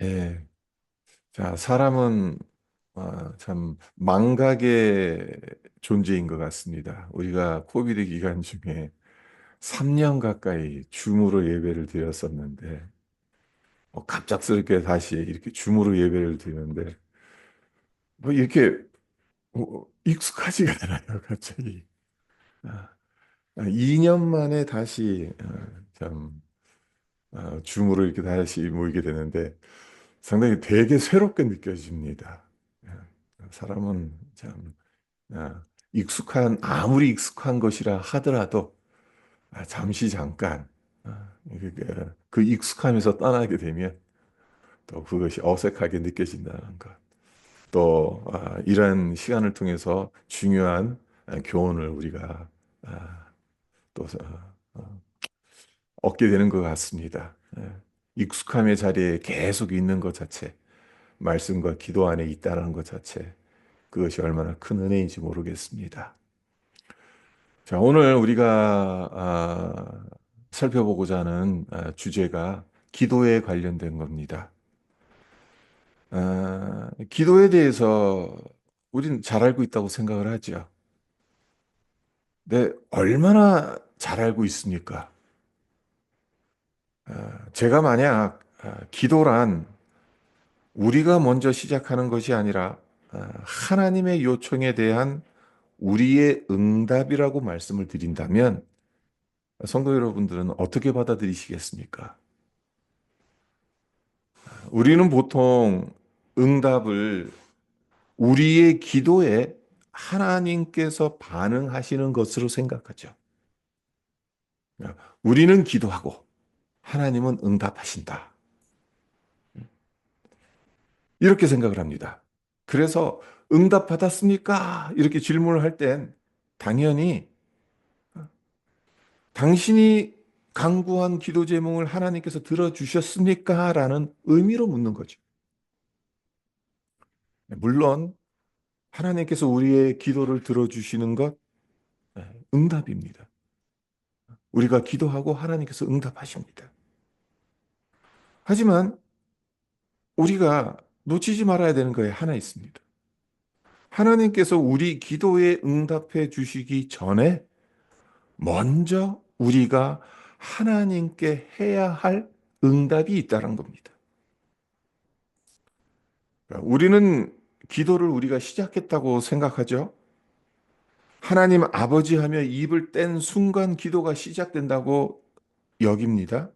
예. 자, 사람은 참 망각의 존재인 것 같습니다. 우리가 코비드 기간 중에 3년 가까이 줌으로 예배를 드렸었는데, 갑작스럽게 다시 이렇게 줌으로 예배를 드리는데, 뭐 이렇게 익숙하지가 않아요, 갑자기. 아, 2년 만에 다시 참 줌으로 이렇게 다시 모이게 되는데 상당히 되게 새롭게 느껴집니다. 아, 사람은 참 아무리 익숙한 것이라 하더라도 잠시 잠깐 그 익숙함에서 떠나게 되면 또 그것이 어색하게 느껴진다는 것. 또 이런 시간을 통해서 중요한 교훈을 우리가 아, 또 얻게 되는 것 같습니다. 익숙함의 자리에 계속 있는 것 자체, 말씀과 기도 안에 있다는 것 자체, 그것이 얼마나 큰 은혜인지 모르겠습니다. 자, 오늘 우리가 살펴보고자 하는 주제가 기도에 관련된 겁니다. 기도에 대해서 우리는 잘 알고 있다고 생각을 하죠. 근데 얼마나 잘 알고 있습니까? 제가 만약 기도란 우리가 먼저 시작하는 것이 아니라 하나님의 요청에 대한 우리의 응답이라고 말씀을 드린다면 성도 여러분들은 어떻게 받아들이시겠습니까? 우리는 보통 응답을 우리의 기도에 하나님께서 반응하시는 것으로 생각하죠. 우리는 기도하고 하나님은 응답하신다. 이렇게 생각을 합니다. 그래서 응답받았습니까? 이렇게 질문을 할 땐 당연히 당신이 간구한 기도 제목을 하나님께서 들어주셨습니까? 라는 의미로 묻는 거죠. 물론 하나님께서 우리의 기도를 들어주시는 것 응답입니다. 우리가 기도하고 하나님께서 응답하십니다. 하지만 우리가 놓치지 말아야 되는 거에 하나 있습니다. 하나님께서 우리 기도에 응답해 주시기 전에 먼저 우리가 하나님께 해야 할 응답이 있다는 겁니다. 우리는 기도를 우리가 시작했다고 생각하죠. 하나님 아버지 하며 입을 뗀 순간 기도가 시작된다고 여깁니다.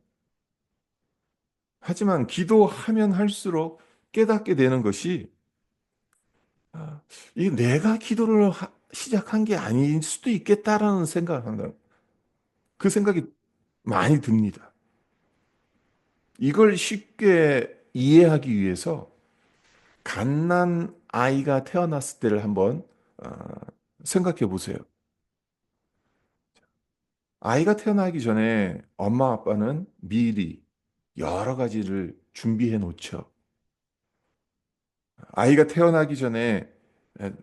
하지만 기도하면 할수록 깨닫게 되는 것이 이 내가 기도를 시작한 게 아닐 수도 있겠다라는 생각을 한다. 그 생각이 많이 듭니다. 이걸 쉽게 이해하기 위해서 갓난 아이가 태어났을 때를 한번 어, 생각해 보세요. 아이가 태어나기 전에 엄마 아빠는 미리 여러 가지를 준비해 놓죠. 아이가 태어나기 전에 에,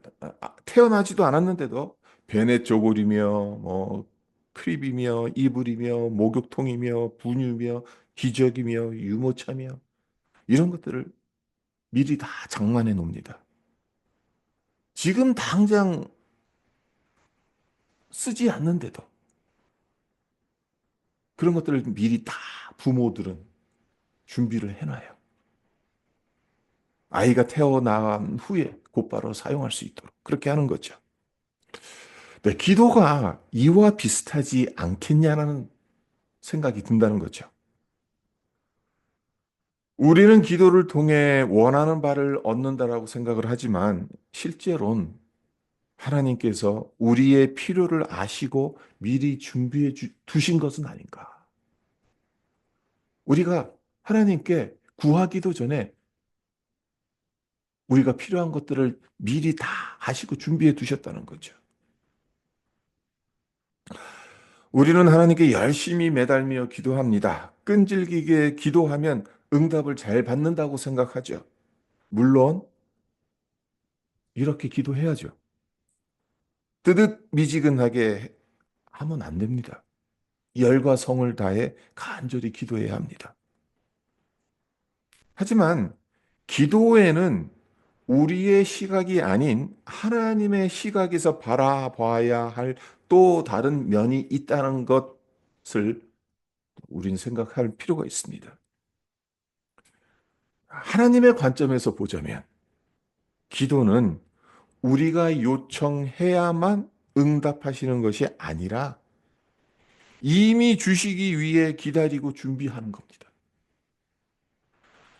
태어나지도 않았는데도 베넷 조골이며 뭐 크립이며 이불이며 목욕통이며 분유며 기저귀며 유모차며 이런 것들을 미리 다 장만해 놓습니다. 지금 당장 쓰지 않는데도 그런 것들을 미리 다 부모들은 준비를 해놔요. 아이가 태어난 후에 곧바로 사용할 수 있도록 그렇게 하는 거죠. 네, 기도가 이와 비슷하지 않겠냐라는 생각이 든다는 거죠. 우리는 기도를 통해 원하는 바를 얻는다라고 생각을 하지만 실제로는 하나님께서 우리의 필요를 아시고 미리 준비해 두신 것은 아닌가. 우리가 하나님께 구하기도 전에 우리가 필요한 것들을 미리 다 하시고 준비해 두셨다는 거죠. 우리는 하나님께 열심히 매달며 기도합니다. 끈질기게 기도하면 응답을 잘 받는다고 생각하죠. 물론 이렇게 기도해야죠. 뜨뜻미지근하게 하면 안 됩니다. 열과 성을 다해 간절히 기도해야 합니다. 하지만 기도에는 우리의 시각이 아닌 하나님의 시각에서 바라봐야 할 또 다른 면이 있다는 것을 우린 생각할 필요가 있습니다. 하나님의 관점에서 보자면 기도는 우리가 요청해야만 응답하시는 것이 아니라 이미 주시기 위해 기다리고 준비하는 겁니다.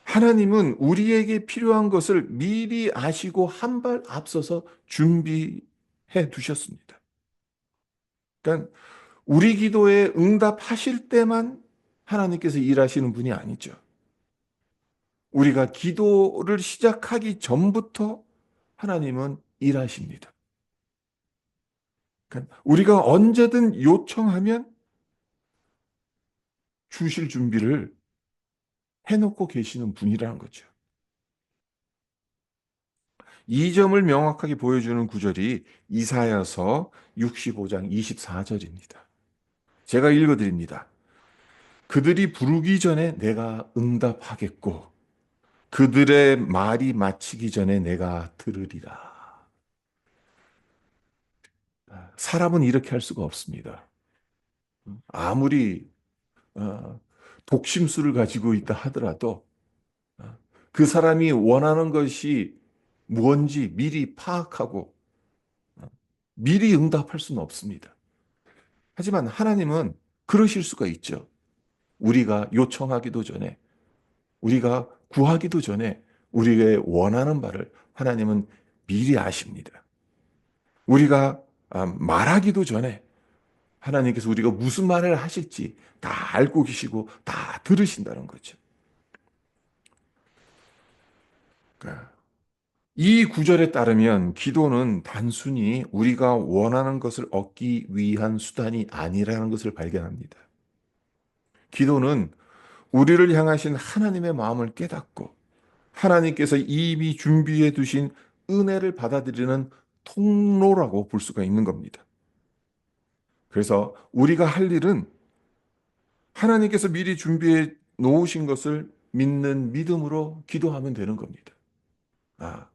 하나님은 우리에게 필요한 것을 미리 아시고 한 발 앞서서 준비해 두셨습니다. 그러니까 우리 기도에 응답하실 때만 하나님께서 일하시는 분이 아니죠. 우리가 기도를 시작하기 전부터 하나님은 일하십니다. 그러니까 우리가 언제든 요청하면 주실 준비를 해놓고 계시는 분이라는 거죠. 이 점을 명확하게 보여주는 구절이 이사야서 65장 24절입니다. 제가 읽어드립니다. 그들이 부르기 전에 내가 응답하겠고 그들의 말이 마치기 전에 내가 들으리라. 사람은 이렇게 할 수가 없습니다. 아무리 어, 독심술을 가지고 있다 하더라도 어, 그 사람이 원하는 것이 무언지 미리 파악하고 어, 미리 응답할 수는 없습니다. 하지만 하나님은 그러실 수가 있죠. 우리가 요청하기도 전에, 우리가 구하기도 전에 우리의 원하는 바를 하나님은 미리 아십니다. 우리가 말하기도 전에 하나님께서 우리가 무슨 말을 하실지 다 알고 계시고 다 들으신다는 거죠. 그러니까 이 구절에 따르면 기도는 단순히 우리가 원하는 것을 얻기 위한 수단이 아니라는 것을 발견합니다. 기도는 우리를 향하신 하나님의 마음을 깨닫고 하나님께서 이미 준비해 두신 은혜를 받아들이는 통로라고 볼 수가 있는 겁니다. 그래서 우리가 할 일은 하나님께서 미리 준비해 놓으신 것을 믿는 믿음으로 기도하면 되는 겁니다. 아,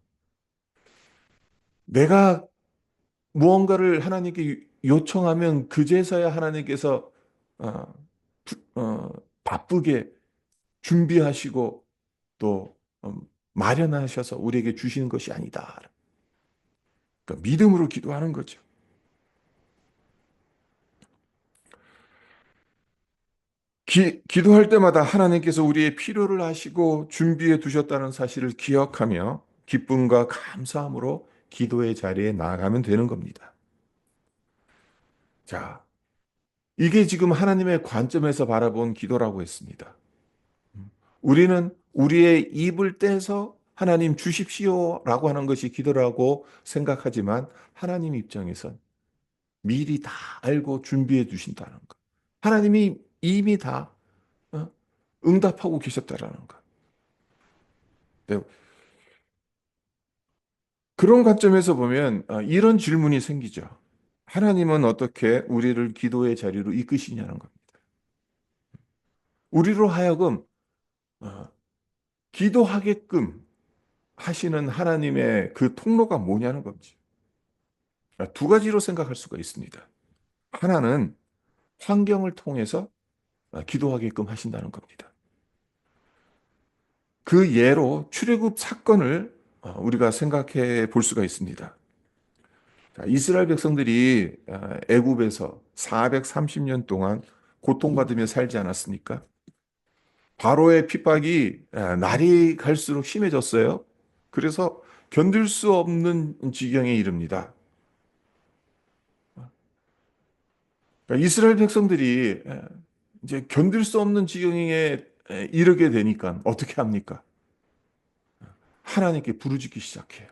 내가 무언가를 하나님께 요청하면 그제서야 하나님께서 어, 바쁘게 준비하시고 또 마련하셔서 우리에게 주시는 것이 아니다. 그러니까 믿음으로 기도하는 거죠. 기도할 때마다 하나님께서 우리의 필요를 아시고 준비해 두셨다는 사실을 기억하며 기쁨과 감사함으로 기도의 자리에 나아가면 되는 겁니다. 자, 이게 지금 하나님의 관점에서 바라본 기도라고 했습니다. 우리는 우리의 입을 떼서 하나님 주십시오라고 하는 것이 기도라고 생각하지만 하나님 입장에선 미리 다 알고 준비해 주신다는 것. 하나님이 이미 다 어, 응답하고 계셨다라는 것. 네, 그런 관점에서 보면 이런 질문이 생기죠. 하나님은 어떻게 우리를 기도의 자리로 이끄시냐는 겁니다. 우리로 하여금 어, 기도하게끔 하시는 하나님의 그 통로가 뭐냐는 거지. 두 가지로 생각할 수가 있습니다. 하나는 환경을 통해서 기도하게끔 하신다는 겁니다. 그 예로 출애굽 사건을 우리가 생각해 볼 수가 있습니다. 자, 이스라엘 백성들이 애굽에서 430년 동안 고통받으며 살지 않았습니까? 바로의 핍박이 날이 갈수록 심해졌어요. 그래서 견딜 수 없는 지경에 이릅니다. 그러니까 이스라엘 백성들이 이제 견딜 수 없는 지경에 이르게 되니까 어떻게 합니까? 하나님께 부르짖기 시작해요.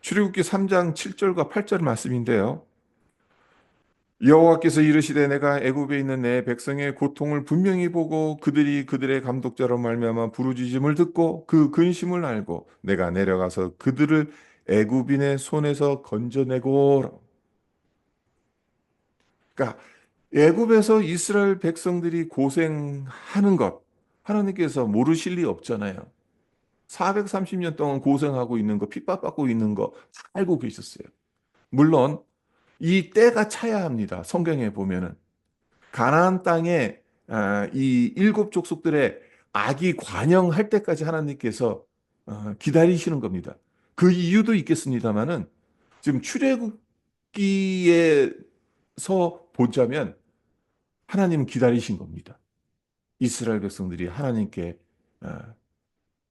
출애굽기 3장 7절과 8절 말씀인데요. 여호와께서 이르시되 내가 애굽에 있는 내 백성의 고통을 분명히 보고 그들이 그들의 감독자로 말미암아 부르짖음을 듣고 그 근심을 알고 내가 내려가서 그들을 애굽인의 손에서 건져내고. 그러니까 애굽에서 이스라엘 백성들이 고생하는 것, 하나님께서 모르실 리 없잖아요. 430년 동안 고생하고 있는 거, 핍박받고 있는 거 다 알고 계셨어요. 물론 이 때가 차야 합니다. 성경에 보면은 가나안 땅에 이 일곱 족속들의 악이 관영할 때까지 하나님께서 기다리시는 겁니다. 그 이유도 있겠습니다만은 지금 출애굽기에서 보자면 하나님은 기다리신 겁니다. 이스라엘 백성들이 하나님께 어,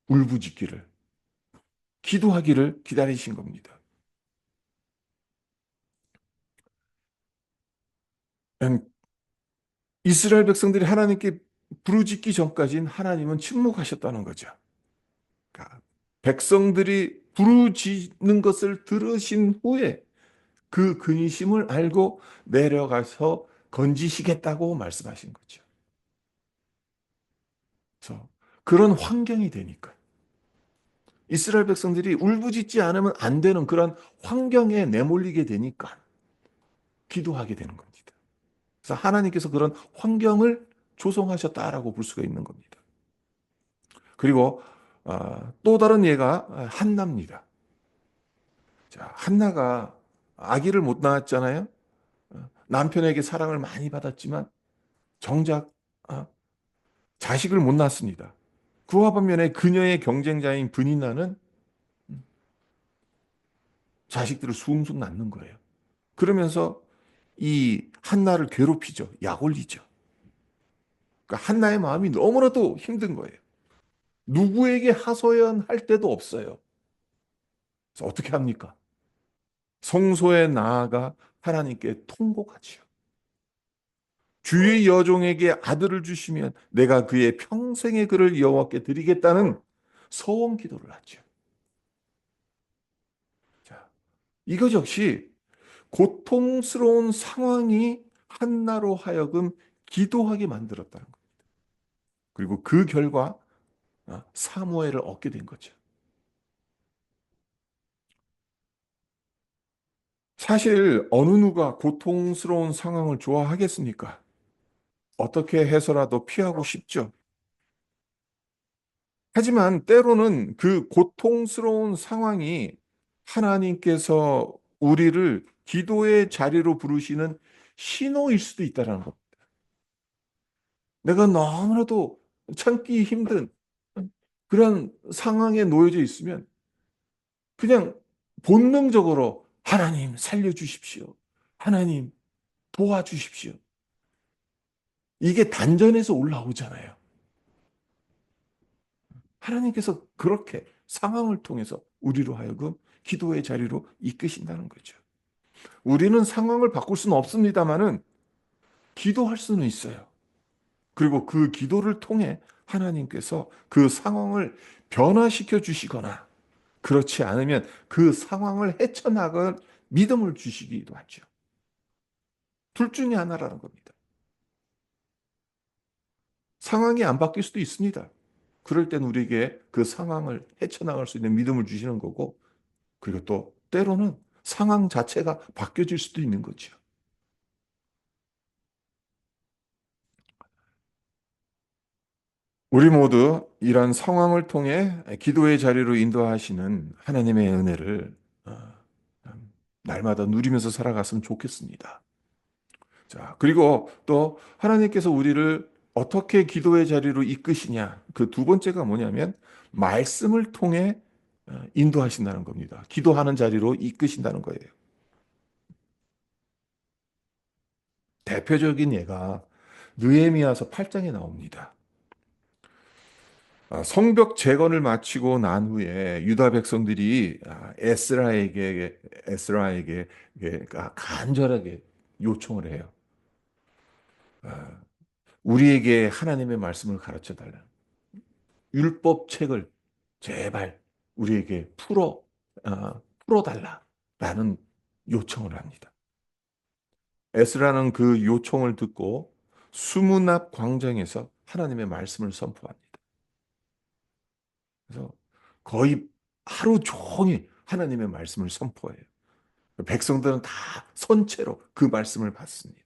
울부짖기를 기도하기를 기다리신 겁니다. 음, 이스라엘 백성들이 하나님께 부르짖기 전까지는 하나님은 침묵하셨다는 거죠. 그러니까 백성들이 부르짖는 것을 들으신 후에 그 근심을 알고 내려가서 건지시겠다고 말씀하신 거죠. 그래서 그런 환경이 되니까 이스라엘 백성들이 울부짖지 않으면 안 되는 그런 환경에 내몰리게 되니까 기도하게 되는 겁니다. 그래서 하나님께서 그런 환경을 조성하셨다라고 볼 수가 있는 겁니다. 그리고 또 다른 예가 한나입니다. 자, 한나가 아기를 못 낳았잖아요. 남편에게 사랑을 많이 받았지만 정작 아, 자식을 못 낳습니다. 그와 반면에 그녀의 경쟁자인 브니나는 자식들을 숭숭 낳는 거예요. 그러면서 이 한나를 괴롭히죠. 약 올리죠. 그러니까 한나의 마음이 너무나도 힘든 거예요. 누구에게 하소연할 데도 없어요. 그래서 어떻게 합니까? 성소에 나아가 하나님께 통곡하지요. 주의 여종에게 아들을 주시면 내가 그의 평생의 그를 여호와께 드리겠다는 소원 기도를 하죠. 자, 이것 역시 고통스러운 상황이 한나로 하여금 기도하게 만들었다는 거예요. 그리고 그 결과 사무엘을 얻게 된 거죠. 사실 어느 누가 고통스러운 상황을 좋아하겠습니까? 어떻게 해서라도 피하고 싶죠. 하지만 때로는 그 고통스러운 상황이 하나님께서 우리를 기도의 자리로 부르시는 신호일 수도 있다는 것. 내가 너무나도 참기 힘든 그런 상황에 놓여져 있으면 그냥 본능적으로 하나님 살려주십시오. 하나님 도와주십시오. 이게 단전에서 올라오잖아요. 하나님께서 그렇게 상황을 통해서 우리로 하여금 기도의 자리로 이끄신다는 거죠. 우리는 상황을 바꿀 수는 없습니다만은 기도할 수는 있어요. 그리고 그 기도를 통해 하나님께서 그 상황을 변화시켜 주시거나 그렇지 않으면 그 상황을 헤쳐나갈 믿음을 주시기도 하죠. 둘 중에 하나라는 겁니다. 상황이 안 바뀔 수도 있습니다. 그럴 땐 우리에게 그 상황을 헤쳐나갈 수 있는 믿음을 주시는 거고, 그리고 또 때로는 상황 자체가 바뀌어질 수도 있는 거죠. 우리 모두 이런 상황을 통해 기도의 자리로 인도하시는 하나님의 은혜를 어, 날마다 누리면서 살아갔으면 좋겠습니다. 자, 그리고 또 하나님께서 우리를 어떻게 기도의 자리로 이끄시냐. 그 두 번째가 뭐냐면 말씀을 통해 인도하신다는 겁니다. 기도하는 자리로 이끄신다는 거예요. 대표적인 예가 느헤미야서 8장에 나옵니다. 성벽 재건을 마치고 난 후에 유다 백성들이 에스라에게 간절하게 요청을 해요. 우리에게 하나님의 말씀을 가르쳐 달라. 율법책을 제발 우리에게 풀어달라라는 요청을 합니다. 에스라는 그 요청을 듣고 수문 앞 광장에서 하나님의 말씀을 선포합니다. 그래서 거의 하루 종일 하나님의 말씀을 선포해요. 백성들은 다 선체로 그 말씀을 받습니다.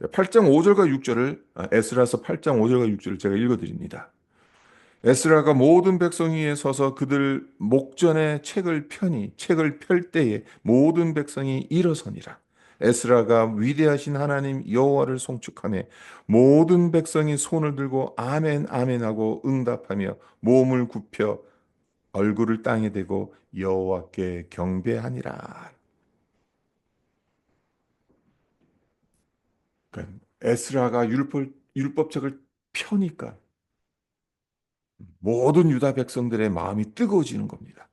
8장 5절과 6절을 에스라서 8장 5절과 6절을 제가 읽어 드립니다. 에스라가 모든 백성 위에 서서 그들 목전에 책을 펼 때에 모든 백성이 일어서니라. 에스라가 위대하신 하나님 여호와를 송축하며 모든 백성이 손을 들고 아멘 아멘 하고 응답하며 몸을 굽혀 얼굴을 땅에 대고 여호와께 경배하니라. 그러니까 에스라가 율법책을 펴니까 모든 유다 백성들의 마음이 뜨거워지는 겁니다.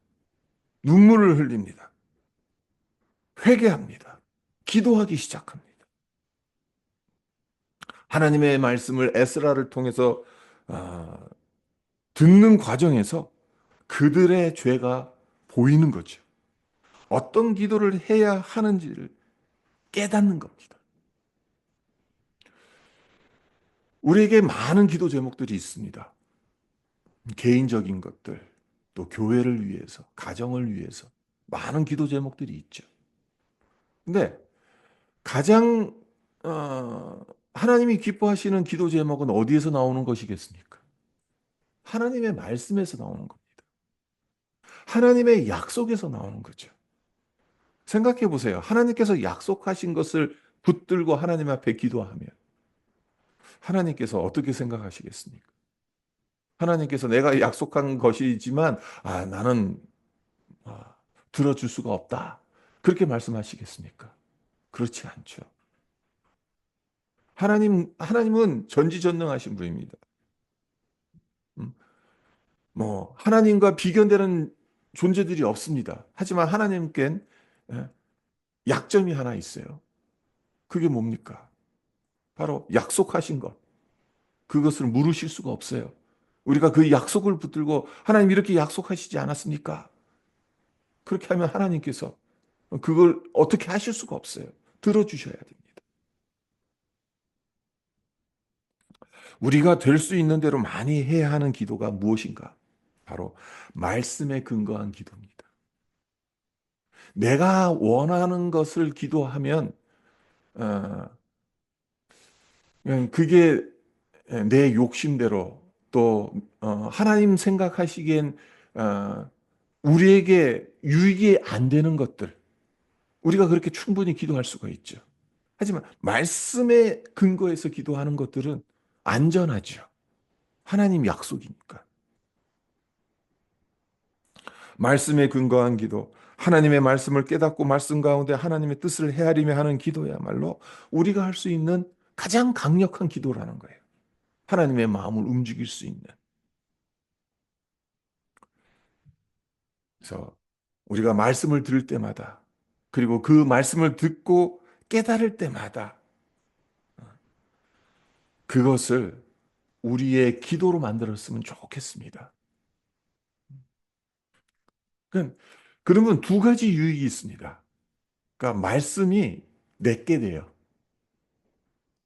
눈물을 흘립니다. 회개합니다. 기도하기 시작합니다. 하나님의 말씀을 에스라를 통해서 아, 듣는 과정에서 그들의 죄가 보이는 거죠. 어떤 기도를 해야 하는지를 깨닫는 겁니다. 우리에게 많은 기도 제목들이 있습니다. 개인적인 것들, 또 교회를 위해서, 가정을 위해서 많은 기도 제목들이 있죠. 근데 가장 하나님이 기뻐하시는 기도 제목은 어디에서 나오는 것이겠습니까? 하나님의 말씀에서 나오는 겁니다. 하나님의 약속에서 나오는 거죠. 생각해 보세요. 하나님께서 약속하신 것을 붙들고 하나님 앞에 기도하면 하나님께서 어떻게 생각하시겠습니까? 하나님께서 내가 약속한 것이지만 나는 아, 들어줄 수가 없다. 그렇게 말씀하시겠습니까? 그렇지 않죠. 하나님은 전지전능하신 분입니다. 음, 뭐 하나님과 비견되는 존재들이 없습니다. 하지만 하나님께는 예, 약점이 하나 있어요. 그게 뭡니까? 바로 약속하신 것. 그것을 물으실 수가 없어요. 우리가 그 약속을 붙들고 하나님 이렇게 약속하시지 않았습니까? 그렇게 하면 하나님께서 그걸 어떻게 하실 수가 없어요. 들어주셔야 됩니다. 우리가 될 수 있는 대로 많이 해야 하는 기도가 무엇인가? 바로 말씀에 근거한 기도입니다. 내가 원하는 것을 기도하면 어, 그냥 그게 내 욕심대로 또 하나님 생각하시기엔 어, 우리에게 유익이 안 되는 것들 우리가 그렇게 충분히 기도할 수가 있죠. 하지만 말씀에 근거해서 기도하는 것들은 안전하죠. 하나님 약속이니까. 말씀에 근거한 기도, 하나님의 말씀을 깨닫고 말씀 가운데 하나님의 뜻을 헤아리며 하는 기도야말로 우리가 할 수 있는 가장 강력한 기도라는 거예요. 하나님의 마음을 움직일 수 있는. 그래서 우리가 말씀을 들을 때마다 그리고 그 말씀을 듣고 깨달을 때마다 그것을 우리의 기도로 만들었으면 좋겠습니다. 그러니까 그러면 두 가지 유익이 있습니다. 그러니까 말씀이 내게 돼요.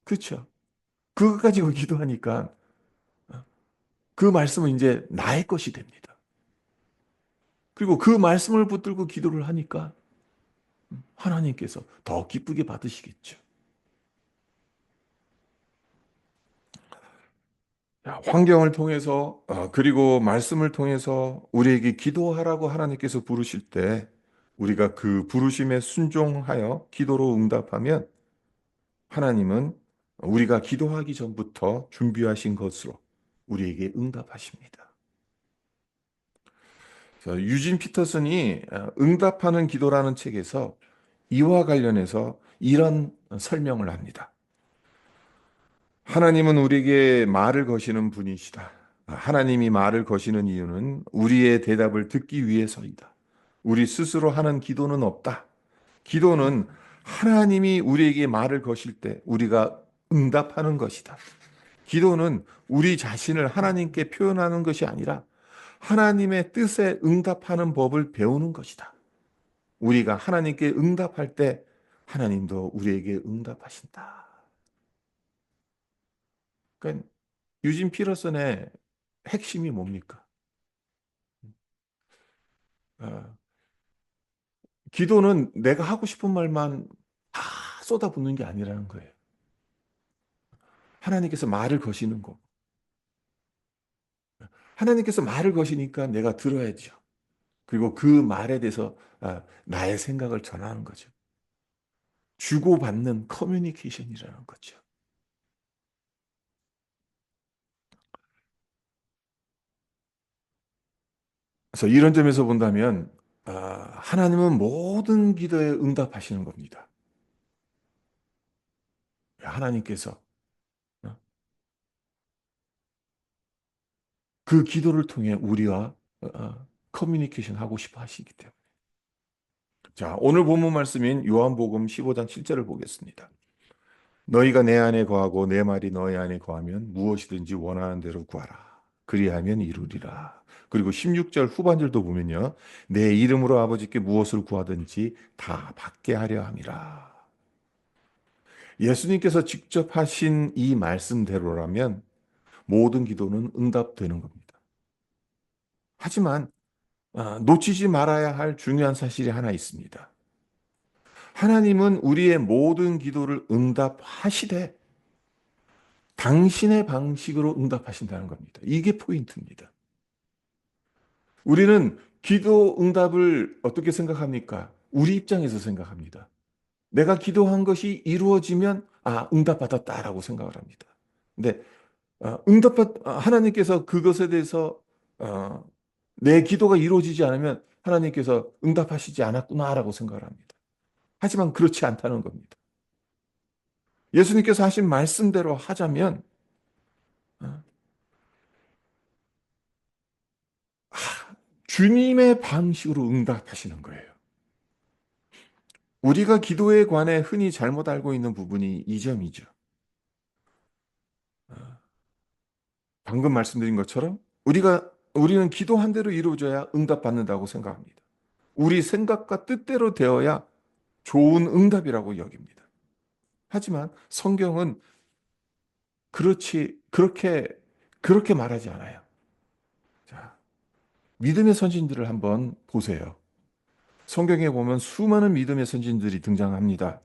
그렇죠? 그것 가지고 기도하니까 그 말씀은 이제 나의 것이 됩니다. 그리고 그 말씀을 붙들고 기도를 하니까 하나님께서 더 기쁘게 받으시겠죠. 환경을 통해서 그리고 말씀을 통해서 우리에게 기도하라고 하나님께서 부르실 때 우리가 그 부르심에 순종하여 기도로 응답하면 하나님은 우리가 기도하기 전부터 준비하신 것으로 우리에게 응답하십니다. 그래서 유진 피터슨이 응답하는 기도라는 책에서 이와 관련해서 이런 설명을 합니다. 하나님은 우리에게 말을 거시는 분이시다. 하나님이 말을 거시는 이유는 우리의 대답을 듣기 위해서이다. 우리 스스로 하는 기도는 없다. 기도는 하나님이 우리에게 말을 거실 때 우리가 응답하는 것이다. 기도는 우리 자신을 하나님께 표현하는 것이 아니라 하나님의 뜻에 응답하는 법을 배우는 것이다. 우리가 하나님께 응답할 때 하나님도 우리에게 응답하신다. 그러니까 유진 피터슨의 핵심이 뭡니까? 어, 기도는 내가 하고 싶은 말만 다 쏟아붓는 게 아니라는 거예요. 하나님께서 말을 거시는 거. 하나님께서 말을 거시니까 내가 들어야죠. 그리고 그 말에 대해서 나의 생각을 전하는 거죠. 주고받는 커뮤니케이션이라는 거죠. 그래서 이런 점에서 본다면 하나님은 모든 기도에 응답하시는 겁니다. 하나님께서 어, 그 기도를 통해 우리와 커뮤니케이션 하고 싶어 하시기 때문에. 자, 오늘 본문 말씀인 요한복음 15장 7절을 보겠습니다. 너희가 내 안에 거하고 내 말이 너희 안에 거하면 무엇이든지 원하는 대로 구하라. 그리하면 이루리라. 그리고 16절 후반절도 보면요. 내 이름으로 아버지께 무엇을 구하든지 다 받게 하려 함이라. 예수님께서 직접 하신 이 말씀대로라면 모든 기도는 응답되는 겁니다. 하지만 놓치지 말아야 할 중요한 사실이 하나 있습니다. 하나님은 우리의 모든 기도를 응답하시되 당신의 방식으로 응답하신다는 겁니다. 이게 포인트입니다. 우리는 기도 응답을 어떻게 생각합니까? 우리 입장에서 생각합니다. 내가 기도한 것이 이루어지면 응답받았다라고 생각을 합니다. 근데 하나님께서 그것에 대해서 어, 내 기도가 이루어지지 않으면 하나님께서 응답하시지 않았구나라고 생각을 합니다. 하지만 그렇지 않다는 겁니다. 예수님께서 하신 말씀대로 하자면 어, 주님의 방식으로 응답하시는 거예요. 우리가 기도에 관해 흔히 잘못 알고 있는 부분이 이 점이죠. 어, 방금 말씀드린 것처럼 우리는 기도한 대로 이루어져야 응답받는다고 생각합니다. 우리 생각과 뜻대로 되어야 좋은 응답이라고 여깁니다. 하지만 성경은 그렇게 말하지 않아요. 자, 믿음의 선진들을 한번 보세요. 성경에 보면 수많은 믿음의 선진들이 등장합니다.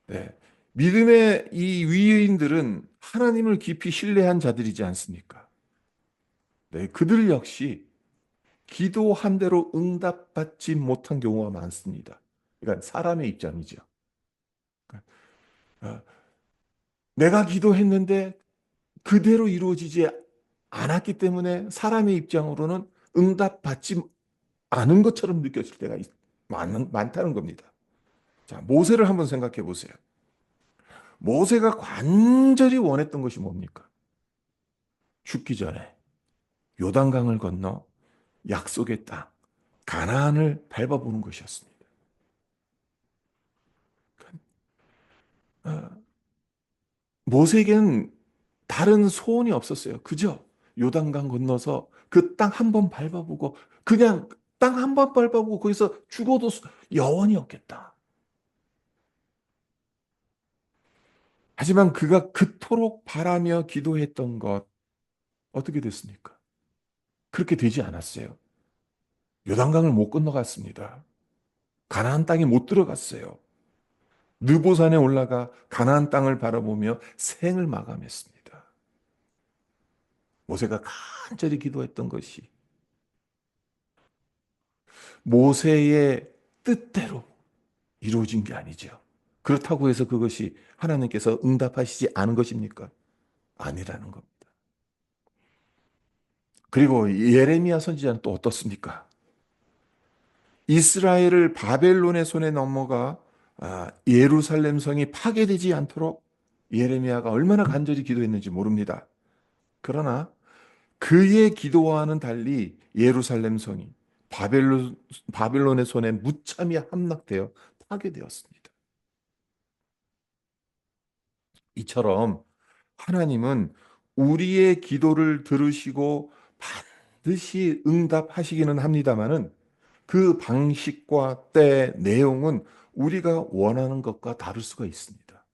네. 믿음의 이 위인들은 하나님을 깊이 신뢰한 자들이지 않습니까? 네, 그들 역시 기도한 대로 응답받지 못한 경우가 많습니다. 그러니까 사람의 입장이죠. 어, 내가 기도했는데 그대로 이루어지지 않았기 때문에 사람의 입장으로는 응답받지 않은 것처럼 느껴질 때가 많다는 겁니다. 자, 모세를 한번 생각해 보세요. 모세가 간절히 원했던 것이 뭡니까? 죽기 전에 요단강을 건너 약속의 땅, 가나안을 밟아보는 것이었습니다. 어, 모세에게는 다른 소원이 없었어요. 그저 요단강 건너서 그 땅 한 번 밟아보고 그냥 땅 한 번 밟아보고 거기서 죽어도 영원히 없겠다. 하지만 그가 그토록 바라며 기도했던 것 어떻게 됐습니까? 그렇게 되지 않았어요. 요단강을 못 건너갔습니다. 가나안 땅에 못 들어갔어요. 느보산에 올라가 가나안 땅을 바라보며 생을 마감했습니다. 모세가 간절히 기도했던 것이 모세의 뜻대로 이루어진 게 아니죠. 그렇다고 해서 그것이 하나님께서 응답하시지 않은 것입니까? 아니라는 겁니다. 그리고 예레미야 선지자는 또 어떻습니까? 이스라엘을 바벨론의 손에 넘어가 예루살렘 성이 파괴되지 않도록 예레미야가 얼마나 간절히 기도했는지 모릅니다. 그러나 그의 기도와는 달리 예루살렘 성이 바벨론의 손에 무참히 함락되어 파괴되었습니다. 이처럼 하나님은 우리의 기도를 들으시고 반드시 응답하시기는 합니다마는 그 방식과 때, 내용은 우리가 원하는 것과 다를 수가 있습니다.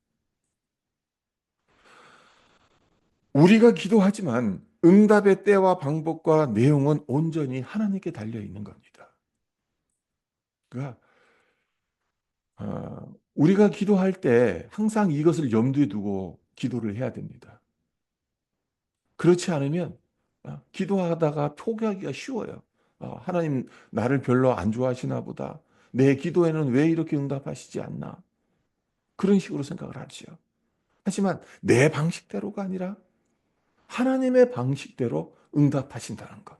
우리가 기도하지만 응답의 때와 방법과 내용은 온전히 하나님께 달려 있는 겁니다. 그러니까 우리가 기도할 때 항상 이것을 염두에 두고 기도를 해야 됩니다. 그렇지 않으면 기도하다가 포기하기가 쉬워요. 하나님 나를 별로 안 좋아하시나 보다. 내 기도에는 왜 이렇게 응답하시지 않나? 그런 식으로 생각을 하지요. 하지만 내 방식대로가 아니라 하나님의 방식대로 응답하신다는 것.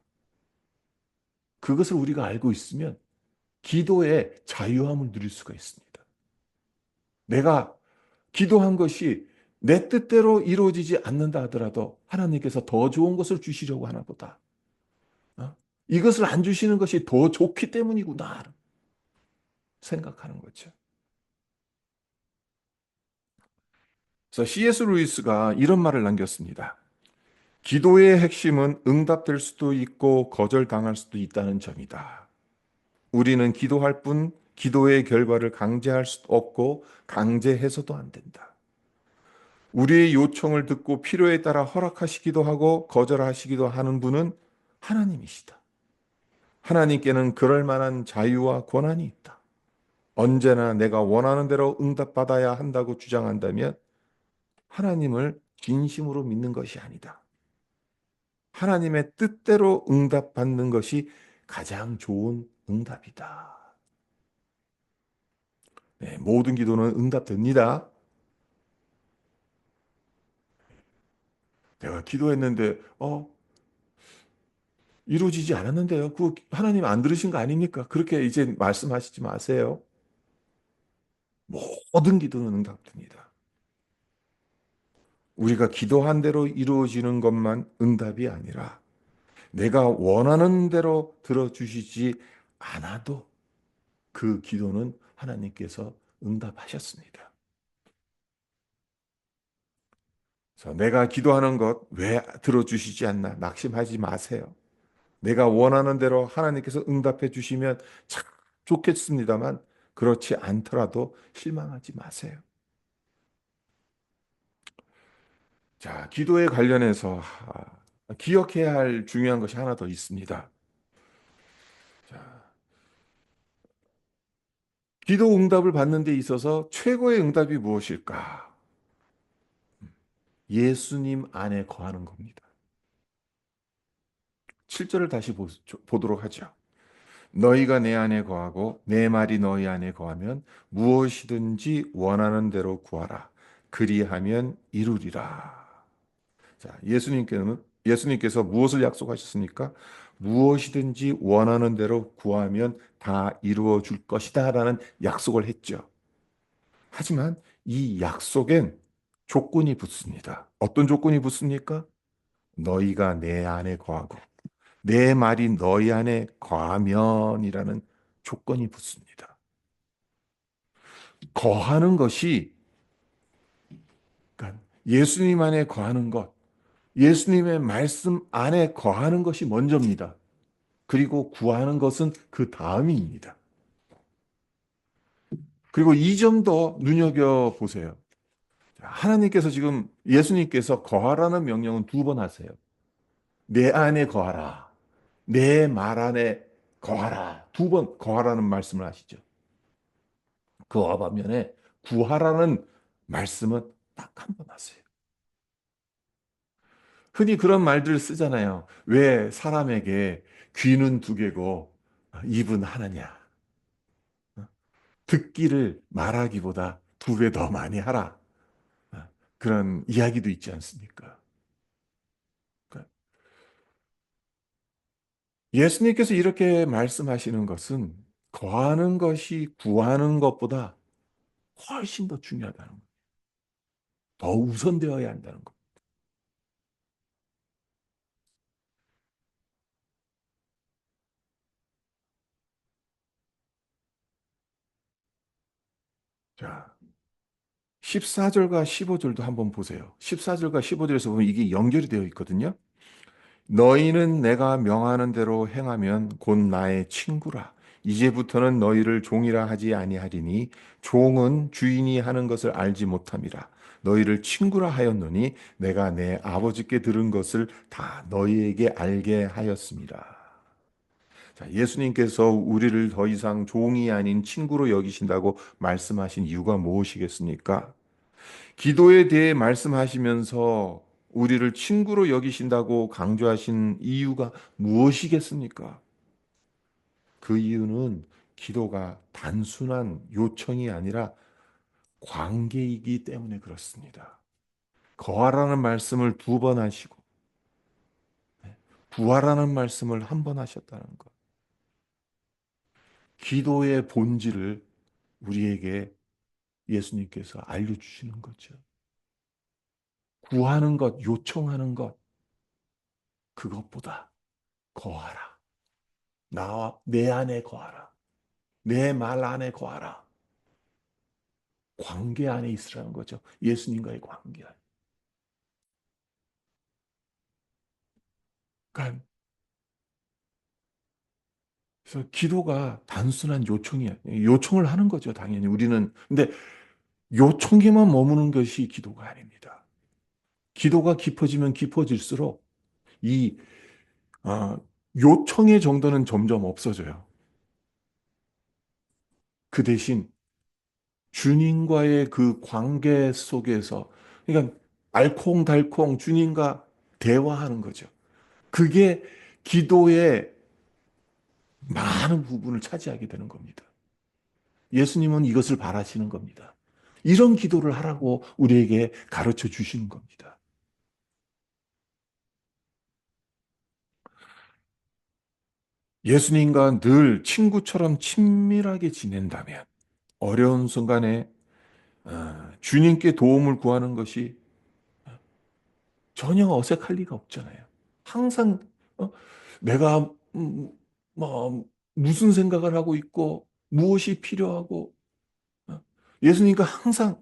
그것을 우리가 알고 있으면 기도의 자유함을 누릴 수가 있습니다. 내가 기도한 것이 내 뜻대로 이루어지지 않는다 하더라도 하나님께서 더 좋은 것을 주시려고 하나 보다. 이것을 안 주시는 것이 더 좋기 때문이구나 생각하는 거죠. 그래서 C.S. 루이스가 이런 말을 남겼습니다. 기도의 핵심은 응답될 수도 있고 거절당할 수도 있다는 점이다. 우리는 기도할 뿐 기도의 결과를 강제할 수 없고 강제해서도 안 된다. 우리의 요청을 듣고 필요에 따라 허락하시기도 하고 거절하시기도 하는 분은 하나님이시다. 하나님께는 그럴 만한 자유와 권한이 있다. 언제나 내가 원하는 대로 응답받아야 한다고 주장한다면 하나님을 진심으로 믿는 것이 아니다. 하나님의 뜻대로 응답받는 것이 가장 좋은 응답이다. 네, 모든 기도는 응답됩니다. 내가 기도했는데 이루어지지 않았는데요. 그 하나님 안 들으신 거 아닙니까? 그렇게 이제 말씀하시지 마세요. 모든 기도는 응답됩니다. 우리가 기도한 대로 이루어지는 것만 응답이 아니라 내가 원하는 대로 들어주시지 않아도 그 기도는 하나님께서 응답하셨습니다. 그래서 내가 기도하는 것 왜 들어주시지 않나 낙심하지 마세요. 내가 원하는 대로 하나님께서 응답해 주시면 참 좋겠습니다만 그렇지 않더라도 실망하지 마세요. 자, 기도에 관련해서 기억해야 할 중요한 것이 하나 더 있습니다. 자, 기도 응답을 받는 데 있어서 최고의 응답이 무엇일까? 예수님 안에 거하는 겁니다. 7절을 다시 보도록 하죠. 너희가 내 안에 거하고 내 말이 너희 안에 거하면 무엇이든지 원하는 대로 구하라. 그리하면 이루리라. 자, 예수님께서 무엇을 약속하셨습니까? 무엇이든지 원하는 대로 구하면 다 이루어 줄 것이다라는 약속을 했죠. 하지만 이 약속엔 조건이 붙습니다. 어떤 조건이 붙습니까? 너희가 내 안에 거하고 내 말이 너희 안에 거하면이라는 조건이 붙습니다. 거하는 것이 그러니까 예수님 안에 거하는 것, 예수님의 말씀 안에 거하는 것이 먼저입니다. 그리고 구하는 것은 그 다음입니다. 그리고 이 점도 눈여겨 보세요. 하나님께서 지금 예수님께서 거하라는 명령은 두 번 하세요. 내 안에 거하라. 내 말 안에 거하라. 두 번 거하라는 말씀을 하시죠. 그와 반면에 구하라는 말씀은 딱 한 번 하세요. 흔히 그런 말들을 쓰잖아요. 왜 사람에게 귀는 두 개고 입은 하나냐? 듣기를 말하기보다 두 배 더 많이 하라. 그런 이야기도 있지 않습니까? 그러니까 예수님께서 이렇게 말씀하시는 것은 거하는 것이 구하는 것보다 훨씬 더 중요하다는 것. 더 우선되어야 한다는 것. 자, 14절과 15절도 한번 보세요. 14절과 15절에서 보면 이게 연결이 되어 있거든요. 너희는 내가 명하는 대로 행하면 곧 나의 친구라. 이제부터는 너희를 종이라 하지 아니하리니 종은 주인이 하는 것을 알지 못함이라. 너희를 친구라 하였노니 내가 내 아버지께 들은 것을 다 너희에게 알게 하였습니다. 자, 예수님께서 우리를 더 이상 종이 아닌 친구로 여기신다고 말씀하신 이유가 무엇이겠습니까? 기도에 대해 말씀하시면서 우리를 친구로 여기신다고 강조하신 이유가 무엇이겠습니까? 그 이유는 기도가 단순한 요청이 아니라 관계이기 때문에 그렇습니다. 거하라는 말씀을 두 번 하시고 구하라는 말씀을 한 번 하셨다는 것. 기도의 본질을 우리에게 예수님께서 알려주시는 거죠. 구하는 것, 요청하는 것, 그것보다 거하라. 나와 내 안에 거하라. 내 말 안에 거하라. 관계 안에 있으라는 거죠. 예수님과의 관계 안에. 그러니까 그래서 기도가 단순한 요청이 아니에요. 요청을 하는 거죠, 당연히 우리는. 근데 요청에만 머무는 것이 기도가 아닙니다. 기도가 깊어지면 깊어질수록 이 아, 요청의 정도는 점점 없어져요. 그 대신 주님과의 그 관계 속에서, 그러니까 알콩달콩 주님과 대화하는 거죠. 그게 기도의 많은 부분을 차지하게 되는 겁니다. 예수님은 이것을 바라시는 겁니다. 이런 기도를 하라고 우리에게 가르쳐 주시는 겁니다. 예수님과 늘 친구처럼 친밀하게 지낸다면 어려운 순간에 주님께 도움을 구하는 것이 전혀 어색할 리가 없잖아요. 항상 어, 내가 뭐 무슨 생각을 하고 있고 무엇이 필요하고 예수님과 항상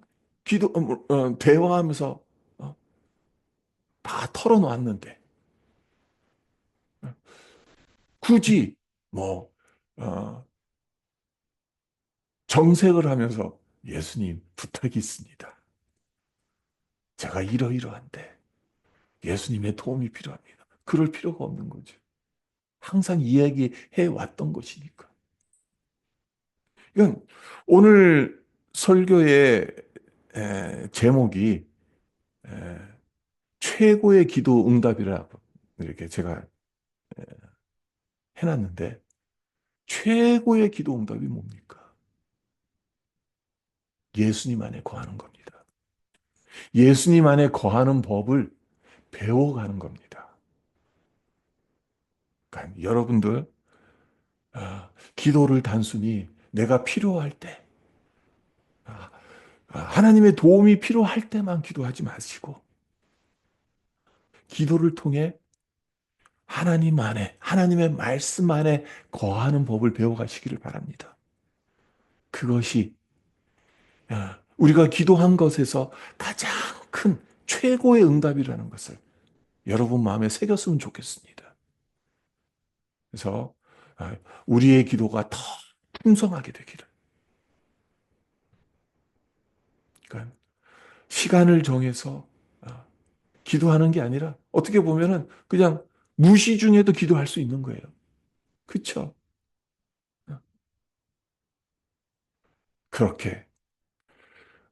대화하면서 어, 다 털어놓았는데 굳이 뭐 어, 정색을 하면서 예수님 부탁이 있습니다. 제가 이러이러한데 예수님의 도움이 필요합니다. 그럴 필요가 없는 거죠. 항상 이야기해 왔던 것이니까. 이건 오늘 설교의 제목이 에, 최고의 기도 응답이라고 이렇게 제가 해놨는데 최고의 기도 응답이 뭡니까? 예수님 안에 거하는 겁니다. 예수님 안에 거하는 법을 배워가는 겁니다. 그러니까 여러분들 기도를 단순히 내가 필요할 때 아, 하나님의 도움이 필요할 때만 기도하지 마시고 기도를 통해 하나님 안에 하나님의 말씀 안에 거하는 법을 배워가시기를 바랍니다. 그것이 우리가 기도한 것에서 가장 큰 최고의 응답이라는 것을 여러분 마음에 새겼으면 좋겠습니다. 그래서 우리의 기도가 더 풍성하게 되기를. 그러니까 시간을 정해서 기도하는 게 아니라 어떻게 보면은 그냥 무시 중에도 기도할 수 있는 거예요. 그렇죠? 그렇게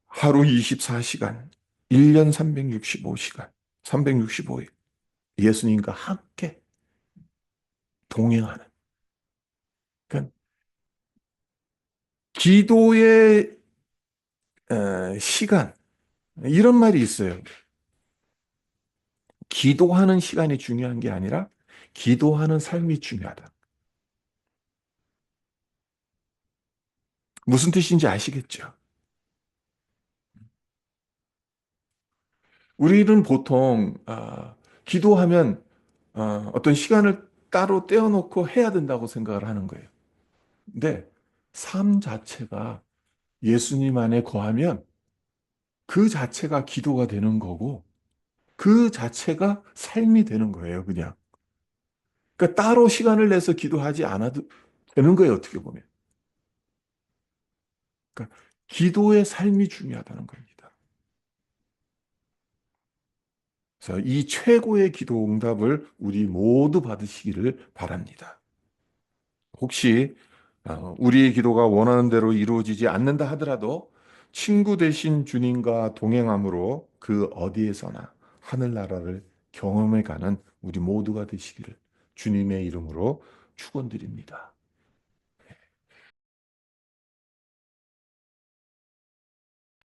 하루 24시간, 1년 365시간, 365일 예수님과 함께 동행하는. 그러니까 기도의 시간, 이런 말이 있어요. 기도하는 시간이 중요한 게 아니라 기도하는 삶이 중요하다. 무슨 뜻인지 아시겠죠? 우리는 보통 기도하면 어떤 시간을 따로 떼어놓고 해야 된다고 생각을 하는 거예요. 근데 삶 자체가 예수님 안에 거하면 그 자체가 기도가 되는 거고 그 자체가 삶이 되는 거예요, 그냥. 그러니까 따로 시간을 내서 기도하지 않아도 되는 거예요, 어떻게 보면. 그러니까 기도의 삶이 중요하다는 겁니다. 그래서 이 최고의 기도 응답을 우리 모두 받으시기를 바랍니다. 혹시 우리의 기도가 원하는 대로 이루어지지 않는다 하더라도 친구 되신 주님과 동행함으로 그 어디에서나 하늘나라를 경험해 가는 우리 모두가 되시기를 주님의 이름으로 축원드립니다.